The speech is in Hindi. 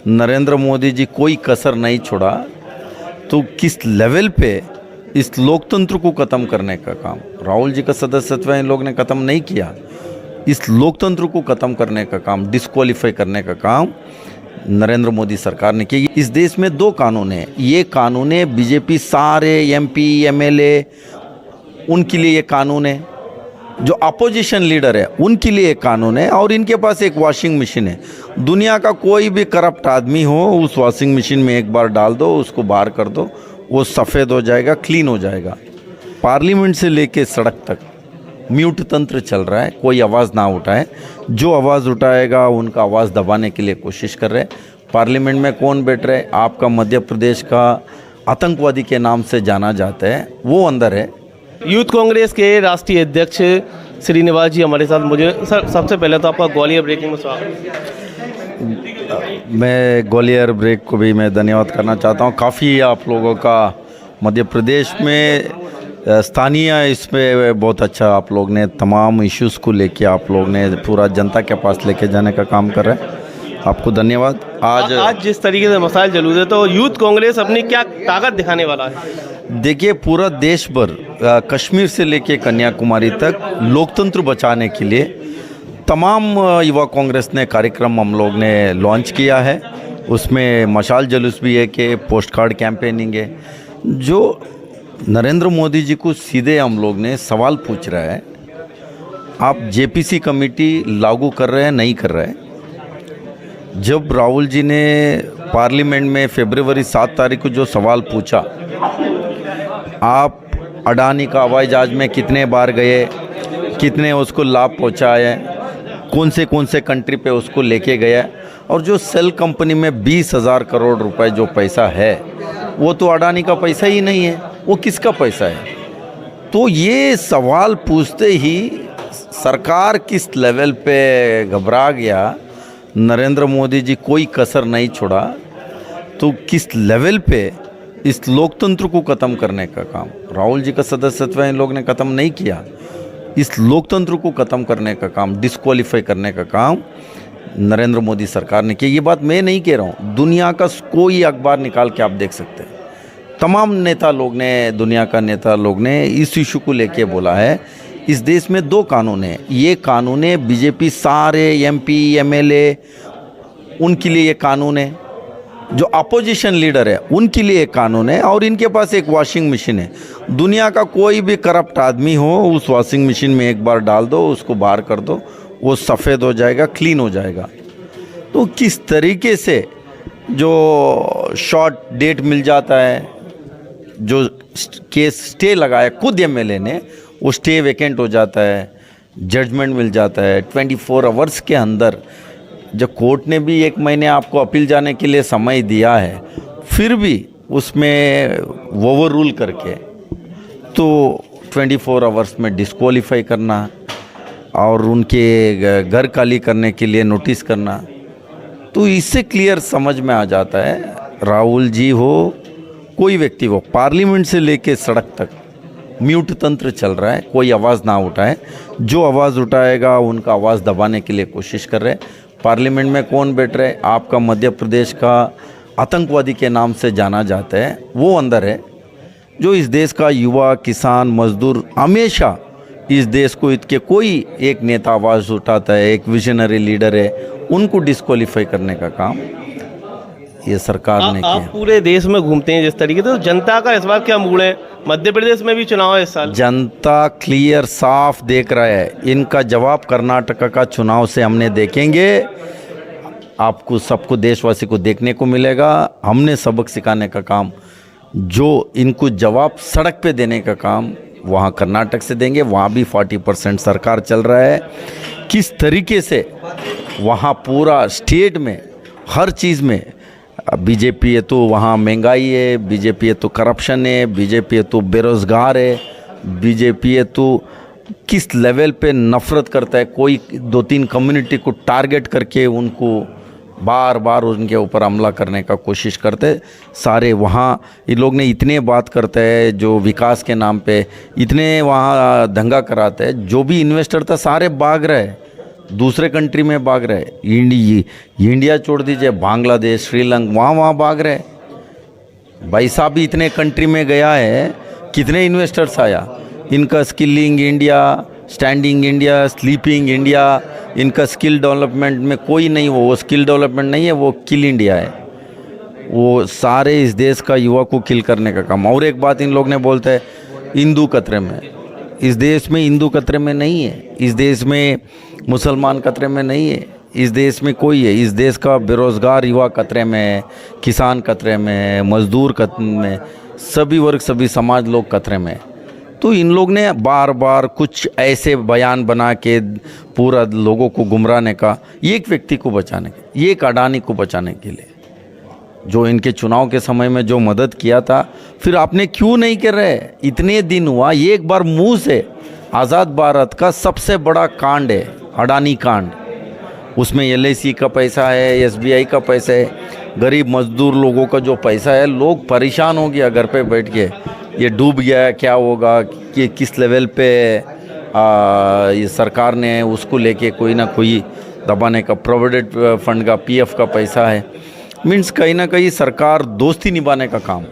नरेंद्र मोदी जी कोई कसर नहीं छोड़ा, तो किस लेवल पे इस लोकतंत्र को ख़त्म करने का काम राहुल जी का सदस्यत्व इन लोग ने ख़त्म नहीं किया। इस लोकतंत्र को ख़त्म करने का काम, डिस्क्वालीफाई करने का काम नरेंद्र मोदी सरकार ने किया। इस देश में दो कानून हैं। ये कानून है बीजेपी सारे एमपी एमएलए उनके लिए ये कानून है, जो अपोजिशन लीडर है उनके लिए एक कानून है, और इनके पास एक वॉशिंग मशीन है। दुनिया का कोई भी करप्ट आदमी हो, उस वॉशिंग मशीन में एक बार डाल दो, उसको बाहर कर दो, वो सफ़ेद हो जाएगा, क्लीन हो जाएगा। पार्लियामेंट से लेके सड़क तक म्यूट तंत्र चल रहा है, कोई आवाज़ ना उठाए। जो आवाज़ उठाएगा उनका आवाज़ दबाने के लिए कोशिश कर रहे हैं। पार्लियामेंट में कौन बैठ रहे? आपका मध्य प्रदेश का आतंकवादी के नाम से जाना जाता है, वो अंदर है। यूथ कांग्रेस के राष्ट्रीय अध्यक्ष श्रीनिवास जी हमारे साथ। मुझे सर सबसे पहले तो आपका ग्वालियर ब्रेकिंग में स्वागत। मैं ग्वालियर ब्रेक को भी मैं धन्यवाद करना चाहता हूँ। काफ़ी आप लोगों का मध्य प्रदेश में स्थानीय इसमें बहुत अच्छा आप लोग ने तमाम इश्यूज़ को लेके आप लोग ने पूरा जनता के पास लेके जाने का काम कर रहे हैं, आपको धन्यवाद। आज जिस तरीके से मसाइल जलूद है, तो यूथ कांग्रेस अपनी क्या ताकत दिखाने वाला है? देखिए, पूरा देश भर कश्मीर से लेके कन्याकुमारी तक लोकतंत्र बचाने के लिए तमाम युवा कांग्रेस ने कार्यक्रम हम लोग ने लॉन्च किया है। उसमें मशाल जुलूस भी है कि पोस्ट कार्ड कैंपेनिंग है। जो नरेंद्र मोदी जी को सीधे हम लोग ने सवाल पूछ रहा है, आप जेपीसी कमेटी लागू कर रहे हैं नहीं कर रहे हैं? जब राहुल जी ने पार्लियामेंट में फरवरी 7 तारीख को जो सवाल पूछा, आप अडानी का हवाई जहाज में कितने बार गए, कितने उसको लाभ पहुंचाए, कौन से कंट्री पे उसको लेके गया, और जो सेल कंपनी में 20,000 करोड़ रुपए जो पैसा है वो तो अडानी का पैसा ही नहीं है, वो किसका पैसा है? तो ये सवाल पूछते ही सरकार किस लेवल पे घबरा गया, नरेंद्र मोदी जी कोई कसर नहीं छोड़ा, तो किस लेवल पे इस लोकतंत्र को ख़त्म करने का काम राहुल जी का सदस्यत्व इन लोग ने ख़त्म नहीं किया। इस लोकतंत्र को ख़त्म करने का काम, डिस्क्वालीफाई करने का काम नरेंद्र मोदी सरकार ने किया। ये बात मैं नहीं कह रहा हूँ, दुनिया का कोई अखबार निकाल के आप देख सकते हैं। तमाम नेता लोग ने, दुनिया का नेता लोग ने इस इशू को लेके बोला है। इस देश में दो कानून हैं। ये कानून है बीजेपी सारे एमपी एमएलए उनके लिए ये कानून है, जो अपोजिशन लीडर है उनके लिए एक कानून है, और इनके पास एक वॉशिंग मशीन है। दुनिया का कोई भी करप्ट आदमी हो, उस वॉशिंग मशीन में एक बार डाल दो, उसको बाहर कर दो, वो सफ़ेद हो जाएगा, क्लीन हो जाएगा। तो किस तरीके से जो शॉर्ट डेट मिल जाता है, जो केस स्टे लगाया खुद एमएलए ने, वो स्टे वेकेंट हो जाता है, जजमेंट मिल जाता है 24 आवर्स के अंदर। जब कोर्ट ने भी 1 महीने आपको अपील जाने के लिए समय दिया है, फिर भी उसमें ओवर रूल करके तो 24 आवर्स में डिस्क्वालीफाई करना और उनके घर खाली करने के लिए नोटिस करना, तो इससे क्लियर समझ में आ जाता है राहुल जी हो, कोई व्यक्ति हो, पार्लियामेंट से लेके सड़क तक म्यूट तंत्र चल रहा है, कोई आवाज़ ना उठाए। जो आवाज़ उठाएगा उनका आवाज़ दबाने के लिए कोशिश कर रहे हैं। पार्लियामेंट में कौन बैठ रहे? आपका मध्य प्रदेश का आतंकवादी के नाम से जाना जाता है, वो अंदर है। जो इस देश का युवा, किसान, मजदूर, हमेशा इस देश को इसके कोई एक नेता आवाज़ उठाता है, एक विजनरी लीडर है, उनको डिस्क्वालीफाई करने का काम ये सरकार ने किया। आप पूरे देश में घूमते हैं जिस तरीके से, तो जनता का इस बार क्या मूड है? मध्य प्रदेश में भी चुनाव है इस साल। जनता क्लियर साफ देख रहा है। इनका जवाब कर्नाटक का चुनाव से हमने देखेंगे, आपको सबको, देशवासी को देखने को मिलेगा। हमने सबक सिखाने का काम, जो इनको जवाब सड़क पे देने का काम वहाँ कर्नाटक से देंगे। वहाँ भी 40% सरकार चल रहा है। किस तरीके से वहाँ पूरा स्टेट में हर चीज़ में बीजेपी है, तो वहाँ महंगाई है, बीजेपी है तो करप्शन है, बीजेपी है तो बेरोज़गार है, बीजेपी है तो किस लेवल पे नफ़रत करता है। कोई 2-3 कम्युनिटी को टारगेट करके उनको बार बार उनके ऊपर हमला करने का कोशिश करते। सारे वहाँ ये लोग ने इतने बात करते हैं, जो विकास के नाम पे इतने वहाँ दंगा कराते हैं। जो भी इन्वेस्टर था सारे भाग रहे, दूसरे कंट्री में भाग रहे। इंडिया छोड़ दीजिए, बांग्लादेश, श्रीलंका, वहाँ भाग रहे। भाई साहब भी इतने कंट्री में गया है, कितने इन्वेस्टर्स आया। इनका skilling India, standing India, sleeping India, इनका स्किल डेवलपमेंट में कोई नहीं, वो स्किल डेवलपमेंट नहीं है, वो किल इंडिया है। वो सारे इस देश का युवा को किल करने का काम। और एक बात इन लोग ने बोलते हैं हिंदू खतरे में। इस देश में हिंदू खतरे में नहीं है, इस देश में मुसलमान खतरे में नहीं है, इस देश में कोई है। इस देश का बेरोज़गार युवा खतरे में है, किसान खतरे में है, मजदूर खतरे में, सभी वर्ग सभी समाज लोग खतरे में है। तो इन लोग ने बार बार कुछ ऐसे बयान बना के पूरा लोगों को गुमराने का, एक व्यक्ति को बचाने के, एक अडानी को बचाने के लिए, जो इनके चुनाव के समय में जो मदद किया था, फिर आपने क्यों नहीं कर रहे? इतने दिन हुआ, एक बार मुंह से आज़ाद भारत का सबसे बड़ा कांड है अडानी कांड। उसमें LIC का पैसा है, SBI का पैसा है, गरीब मजदूर लोगों का जो पैसा है, लोग परेशान हो गया घर पे बैठ के। ये डूब गया, क्या होगा, कि किस लेवल पे ये सरकार ने उसको लेके कोई ना कोई दबाने का, प्रोविडेंट फंड का, PF का पैसा है। मीन्स कहीं ना कहीं सरकार दोस्ती निभाने का काम